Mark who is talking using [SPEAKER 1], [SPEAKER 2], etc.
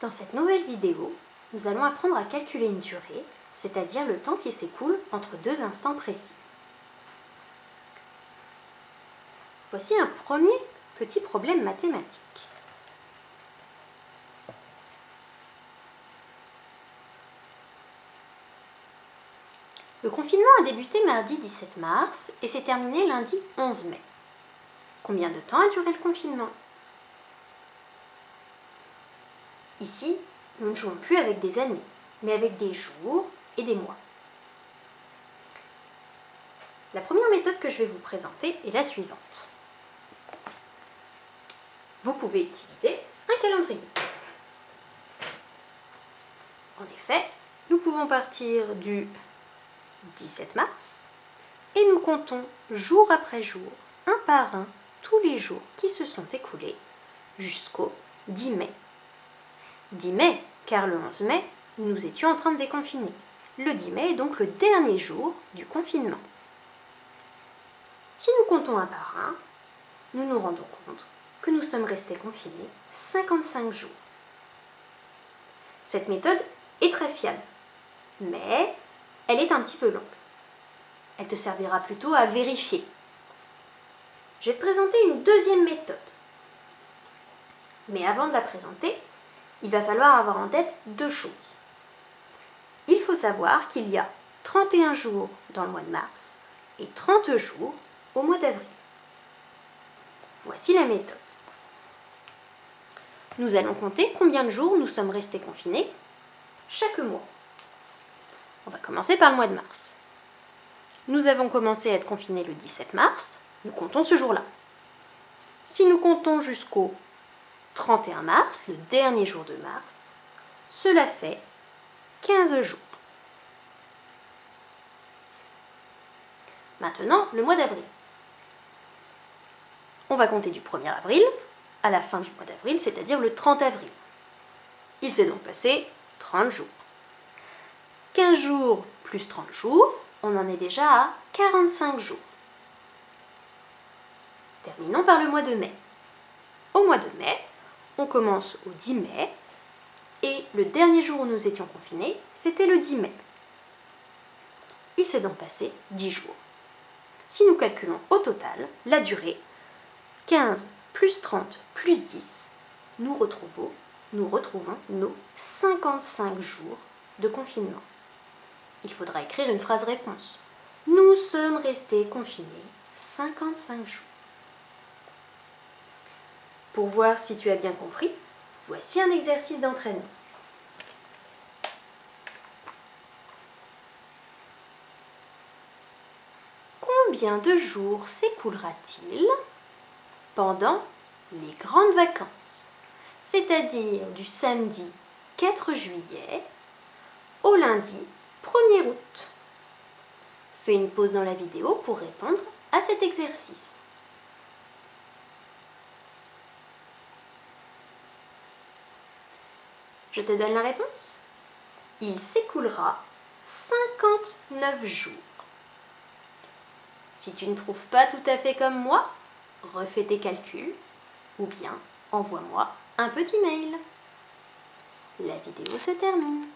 [SPEAKER 1] Dans cette nouvelle vidéo, nous allons apprendre à calculer une durée, c'est-à-dire le temps qui s'écoule entre deux instants précis. Voici un premier petit problème mathématique. Le confinement a débuté mardi 17 mars et s'est terminé lundi 11 mai. Combien de temps a duré le confinement? Ici, nous ne jouons plus avec des années, mais avec des jours et des mois. La première méthode que je vais vous présenter est la suivante. Vous pouvez utiliser un calendrier. En effet, nous pouvons partir du 17 mars et nous comptons jour après jour, un par un, tous les jours qui se sont écoulés jusqu'au 10 mai. 10 mai, car le 11 mai, nous étions en train de déconfiner. Le 10 mai est donc le dernier jour du confinement. Si nous comptons un par un, nous nous rendons compte que nous sommes restés confinés 55 jours. Cette méthode est très fiable, mais elle est un petit peu longue. Elle te servira plutôt à vérifier. Je vais te présenter une deuxième méthode. Mais avant de la présenter, il va falloir avoir en tête deux choses. Il faut savoir qu'il y a 31 jours dans le mois de mars et 30 jours au mois d'avril. Voici la méthode. Nous allons compter combien de jours nous sommes restés confinés chaque mois. On va commencer par le mois de mars. Nous avons commencé à être confinés le 17 mars, nous comptons ce jour-là. Si nous comptons jusqu'au 31 mars, le dernier jour de mars, cela fait 15 jours. Maintenant, le mois d'avril. On va compter du 1er avril à la fin du mois d'avril, c'est-à-dire le 30 avril. Il s'est donc passé 30 jours. 15 jours plus 30 jours, on en est déjà à 45 jours. Terminons par le mois de mai. Au mois de mai, on commence au 10 mai et le dernier jour où nous étions confinés, c'était le 10 mai. Il s'est donc passé 10 jours. Si nous calculons au total la durée, 15 plus 30 plus 10, nous retrouvons nos 55 jours de confinement. Il faudra écrire une phrase réponse. Nous sommes restés confinés 55 jours. Pour voir si tu as bien compris, voici un exercice d'entraînement. Combien de jours s'écoulera-t-il pendant les grandes vacances, c'est-à-dire du samedi 4 juillet au lundi 1er août? Fais une pause dans la vidéo pour répondre à cet exercice. Je te donne la réponse. Il s'écoulera 59 jours. Si tu ne trouves pas tout à fait comme moi, refais tes calculs ou bien envoie-moi un petit mail. La vidéo se termine.